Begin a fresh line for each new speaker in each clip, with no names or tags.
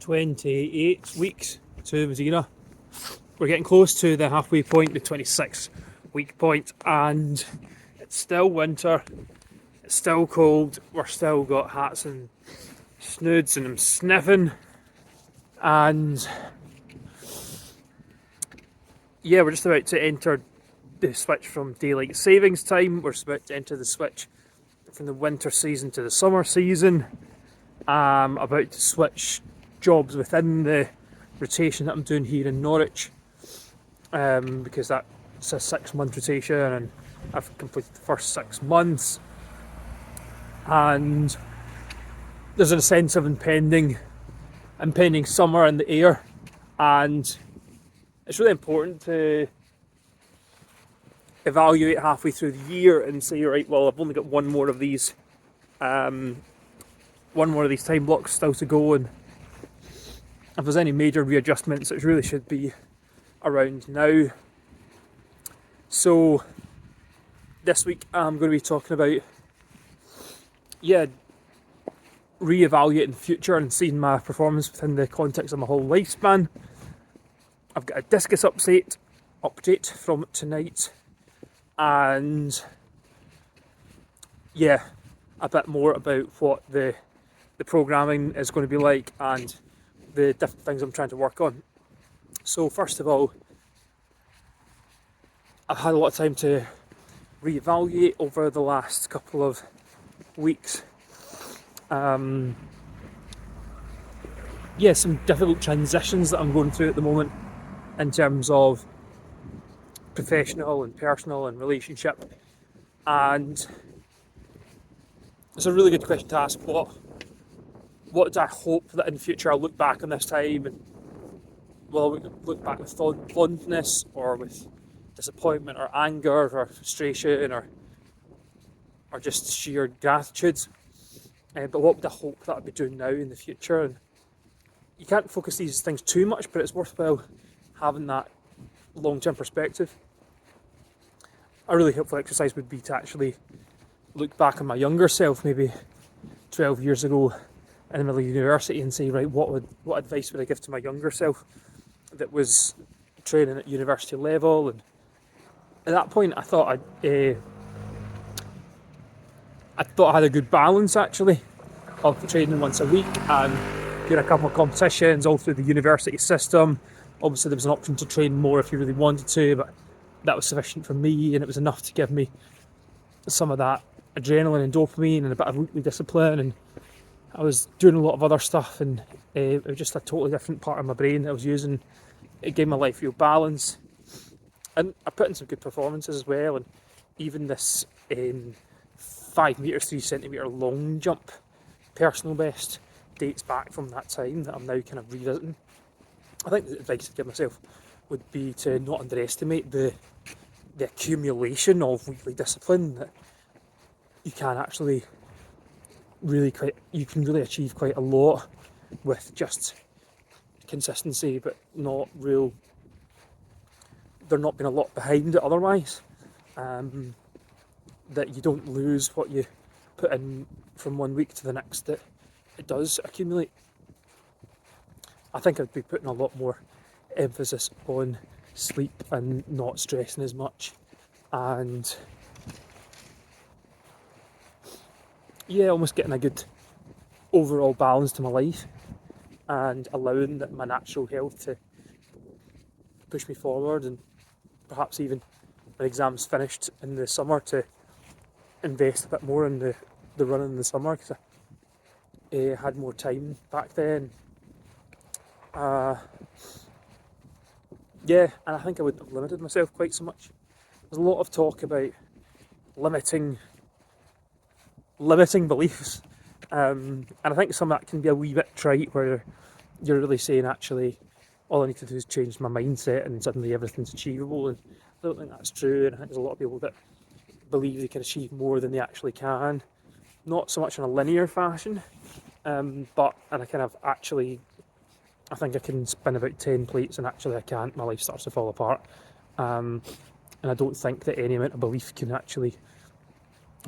28 weeks to Madiera. We're getting close to the halfway point, the 26-week point, and it's still winter, it's still cold, we're still got hats and snoods and I'm sniffing, and yeah, we're just about to enter the switch from daylight savings time. We're about to enter the switch from the winter season to the summer season. I'm about to switch jobs within the rotation that I'm doing here in Norwich, because that's a 6-month rotation and I've completed the first 6 months, and there's a sense of impending summer in the air, and it's really important to evaluate halfway through the year and say, right, well, I've only got one more of these time blocks still to go, and if there's any major readjustments, it really should be around now. So this week I'm going to be talking about re-evaluating the future and seeing my performance within the context of my whole lifespan. I've got a Discus update from tonight, and a bit more about what the programming is going to be like and the different things I'm trying to work on. So first of all, I've had a lot of time to reevaluate over the last couple of weeks. Some difficult transitions that I'm going through at the moment in terms of professional and personal and relationship, and it's a really good question to ask. What do I hope that in the future I'll look back on this time, and will I look back with fondness or with disappointment or anger or frustration or just sheer gratitude? But what would I hope that I'd be doing now in the future? And you can't focus these things too much, but it's worthwhile having that long-term perspective. A really helpful exercise would be to actually look back on my younger self, maybe 12 years ago in the middle of university, and say, right, what advice would I give to my younger self that was training at university level? And at that point I thought I had a good balance actually of training once a week and doing a couple of competitions all through the university system. Obviously there was an option to train more if you really wanted to, but that was sufficient for me, and it was enough to give me some of that adrenaline and dopamine and a bit of weekly discipline. And I was doing a lot of other stuff, and it was just a totally different part of my brain that I was using. It gave my life real balance, and I put in some good performances as well. And even this 5 metres 3 centimetre long jump personal best dates back from that time that I'm now kind of revisiting. I think the advice I'd give myself would be to not underestimate the accumulation of weekly discipline that you can actually really achieve quite a lot with just consistency, but there not being a lot behind it otherwise. That you don't lose what you put in from one week to the next, that it does accumulate. I think I'd be putting a lot more emphasis on sleep and not stressing as much, and almost getting a good overall balance to my life and allowing that my natural health to push me forward, and perhaps even when exams finished in the summer to invest a bit more in the running in the summer, because I had more time back then. And I think I wouldn't have limited myself quite so much. There's a lot of talk about limiting beliefs, and I think some of that can be a wee bit trite, where you're really saying, actually, all I need to do is change my mindset and suddenly everything's achievable. And I don't think that's true, and I think there's a lot of people that believe they can achieve more than they actually can, not so much in a linear fashion, but I think I can spin about 10 plates and actually I can't. My life starts to fall apart, and I don't think that any amount of belief can actually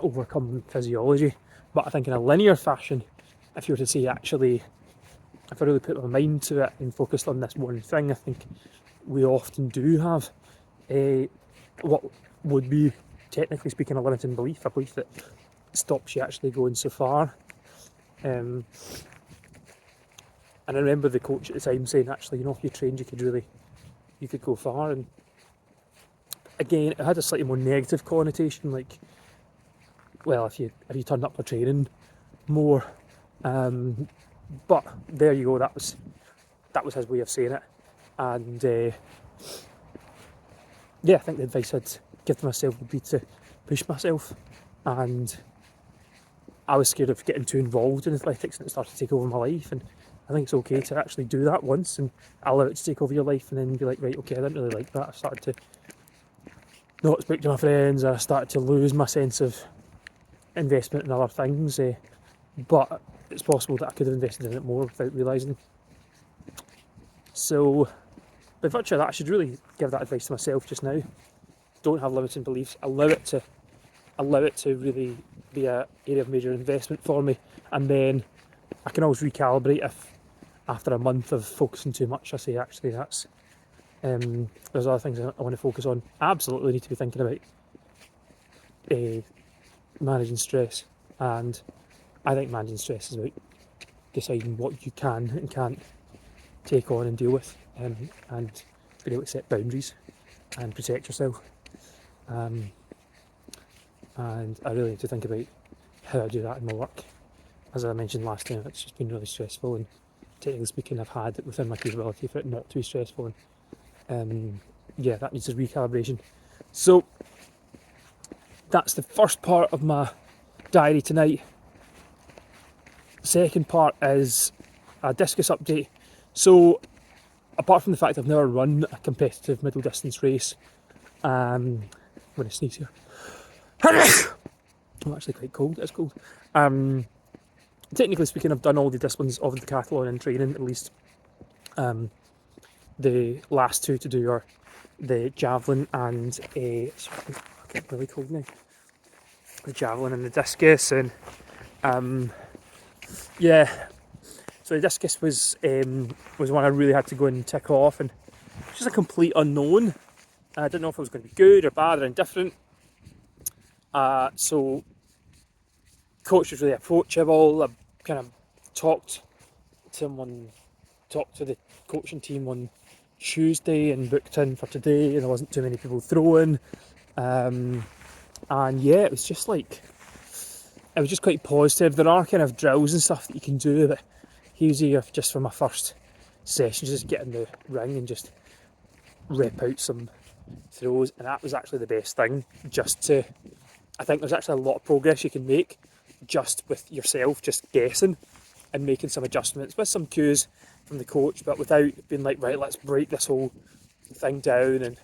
overcome physiology. But I think in a linear fashion, if you were to say, actually, if I really put my mind to it and focused on this one thing, I think we often do have what would be, technically speaking, a limiting belief, a belief that stops you actually going so far. And I remember the coach at the time saying, actually, if you trained, you could go far. And again, it had a slightly more negative connotation, like, well, if you turned up for training more. But there you go. That was his way of saying it. And I think the advice I'd give to myself would be to push myself. And I was scared of getting too involved in athletics, and it started to take over my life. And I think it's okay to actually do that once and allow it to take over your life, and then be like, right, okay, I didn't really like that. I started to not speak to my friends, or I started to lose my sense of investment in other things. But it's possible that I could have invested in it more without realising. So, by virtue of that, I should really give that advice to myself just now. Don't have limiting beliefs. Allow it to really be an area of major investment for me, and then I can always recalibrate if after a month of focusing too much I say, actually, that's there's other things I want to focus on. I absolutely need to be thinking about managing stress, and I think managing stress is about deciding what you can and can't take on and deal with, and being able to set boundaries and protect yourself. And I really need to think about how I do that in my work. As I mentioned last time, it's just been really stressful, and technically speaking, I've had it within my capability for it not to be stressful, and that needs a recalibration. So that's the first part of my diary tonight. Second part is a discus update. So apart from the fact I've never run a competitive middle distance race, I'm going to sneeze here. I'm actually quite cold. It's cold. Technically speaking, I've done all the disciplines of the decathlon in training, at least. The last two to do are the javelin and sorry, I get really cold now. The javelin and the discus, and so the discus was one I really had to go and tick off, and it's just a complete unknown. I didn't know if it was going to be good or bad or indifferent. So coach was really approachable. I kind of talked to the coaching team on Tuesday and booked in for today, and there wasn't too many people throwing. And it was just quite positive. There are kind of drills and stuff that you can do, but he was eager just for my first session, just get in the ring and just rip out some throws, and that was actually the best thing. I think there's actually a lot of progress you can make just with yourself, just guessing and making some adjustments with some cues from the coach, but without being like, right, let's break this whole thing down and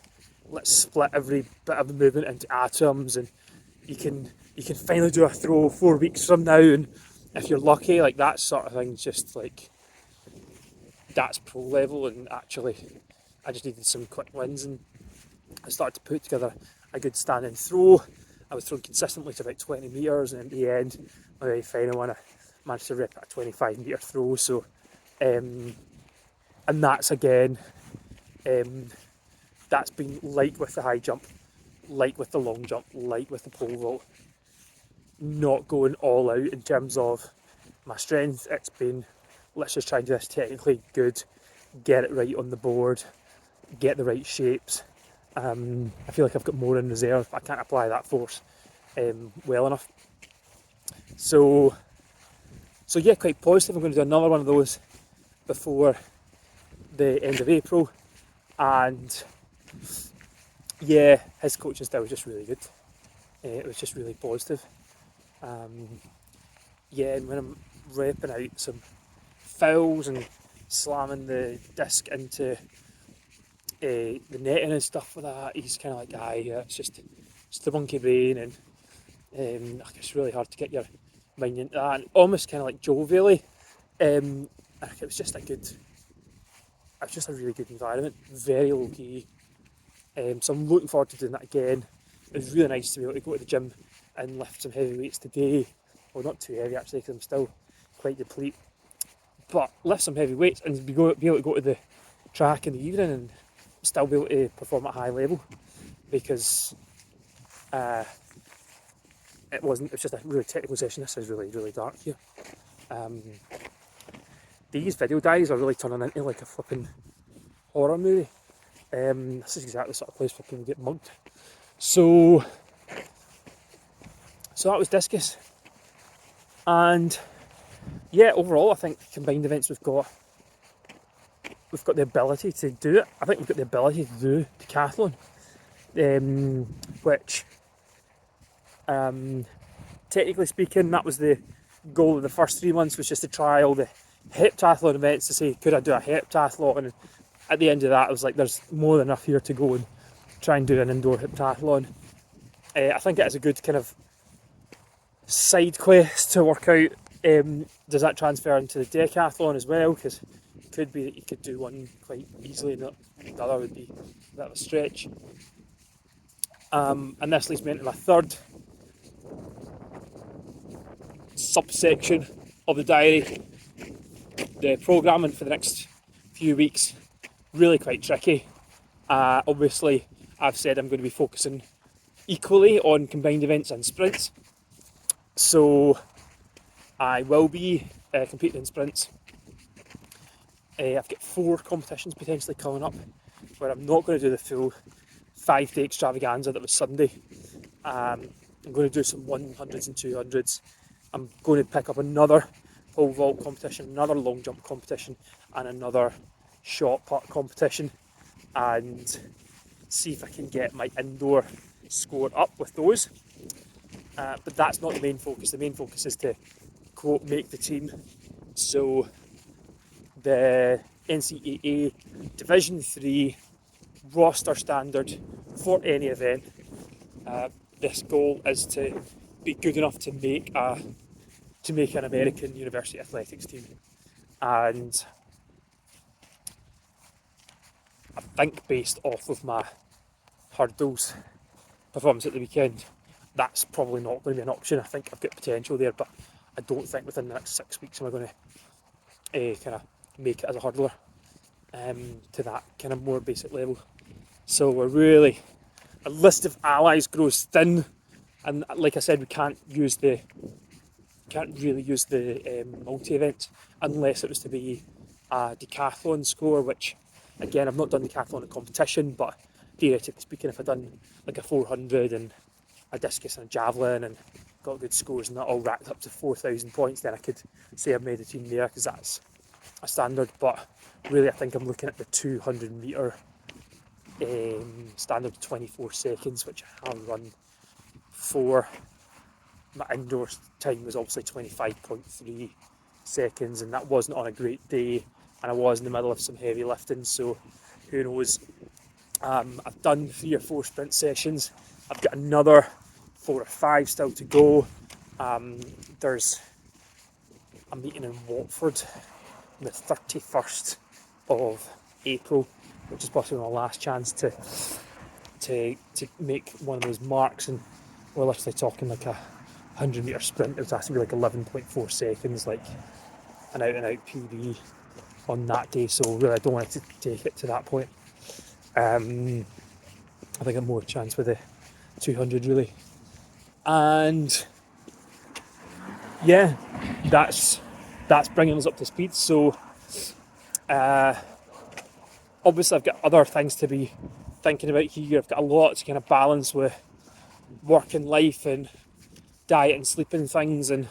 let's split every bit of the movement into atoms, and you can finally do a throw 4 weeks from now, and if you're lucky, like that sort of thing, just like that's pro level. And actually I just needed some quick wins, and I started to put together a good standing throw. I was throwing consistently to about 20 metres, and in the end, my very final one, I managed to rip a 25 metre throw. So, and that's again, that's been like with the high jump, like with the long jump, like with the pole vault, not going all out in terms of my strength. It's been, let's just try and do this technically good, get it right on the board, get the right shapes. I feel like I've got more in reserve, but I can't apply that force well enough. So quite positive. I'm going to do another one of those before the end of April, and his coaching style was just really good. It was just really positive. And when I'm repping out some fouls and slamming the disc into the netting and stuff like that, he's kind of like, it's the monkey brain, and it's really hard to get your mind into that, and almost kind of like jovially. It was just a really good environment, very low key. So I'm looking forward to doing that again. It was really nice to be able to go to the gym and lift some heavy weights today. Well, not too heavy actually, because I'm still quite depleted. but lift some heavy weights and be able to go to the track in the evening and still be able to perform at a high level, because it was just a really technical session. This is really, really dark here. These video diaries are really turning into like a flipping horror movie. This is exactly the sort of place where people get mugged. So that was Discus. And yeah, overall I think combined events we've got the ability to do it. I think we've got the ability to do decathlon, which technically speaking, that was the goal of the first 3 months, was just to try all the heptathlon events to say, could I do a heptathlon? And at the end of that, it was like, there's more than enough here to go and try and do an indoor heptathlon. I think it is a good kind of side quest to work out. Does that transfer into the decathlon as well? Because it could be that you could do one quite easily and the other would be a bit of a stretch. And this leads me into my third subsection of the diary. The programming for the next few weeks, really quite tricky. Obviously, I've said I'm going to be focusing equally on combined events and sprints. So I will be competing in sprints. I've got 4 competitions potentially coming up where I'm not going to do the full 5-day extravaganza that was Sunday. I'm going to do some 100s and 200s. I'm going to pick up another pole vault competition, another long jump competition, and another shot put competition, and see if I can get my indoor score up with those. But that's not the main focus. The main focus is to, quote, make the team. So the NCAA Division 3 roster standard for any event, this goal is to be good enough to make an American university athletics team. And I think based off of my hurdles performance at the weekend, that's probably not going to be an option. I think I've got potential there, but I don't think within the next 6 weeks am I going to kind of make it as a hurdler to that kind of more basic level. So a list of allies grows thin, and like I said, we can't really use the multi-event unless it was to be a decathlon score, which again, I've not done decathlon in competition, but theoretically speaking, if I'd done like a 400 and a discus and a javelin and got good scores and that all racked up to 4,000 points, then I could say I've made a team there, because that's a standard. But really, I think I'm looking at the 200 metre standard 24 seconds, which I have run for. My indoor time was obviously 25.3 seconds, and that wasn't on a great day, and I was in the middle of some heavy lifting, so who knows. I've done 3 or 4 sprint sessions. I've got another 4 or 5 still to go. There's a meeting in Watford on the 31st of April, which is possibly my last chance to make one of those marks, and we're literally talking like a 100 metre sprint. It has to be like 11.4 seconds, like an out and out PB on that day, so really I don't want to take it to that point. I think I'm more chance with the 200 really. And yeah, that's bringing us up to speed. So obviously I've got other things to be thinking about here. I've got a lot to kind of balance with work and life and diet and sleeping things, and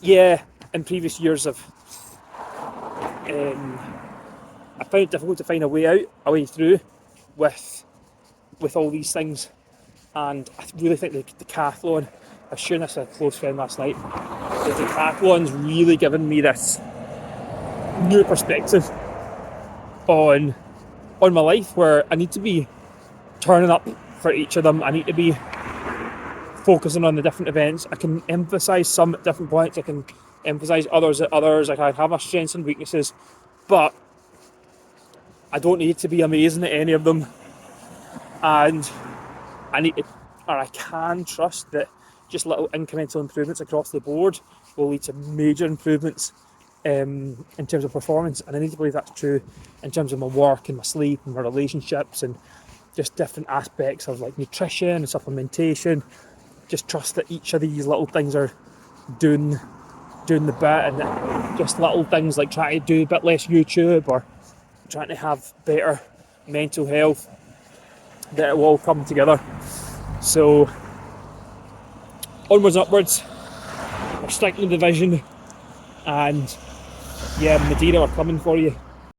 yeah, in previous years I found it difficult to find a way through with all these things, and I really think the decathlon, I was sharing this with a close friend last night, the decathlon's really given me this new perspective on my life, where I need to be turning up for each of them. I need to be focusing on the different events. I can emphasise some at different points, I can emphasise others at others, I can have my strengths and weaknesses, but I don't need to be amazing at any of them, and I can trust that just little incremental improvements across the board will lead to major improvements in terms of performance. And I need to believe that's true in terms of my work and my sleep and my relationships and just different aspects of like nutrition and supplementation. Just trust that each of these little things are doing the bit, and that just little things like trying to do a bit less YouTube or trying to have better mental health, that it will all come together. So onwards and upwards, we're sticking to the vision, and yeah, Madiera are coming for you.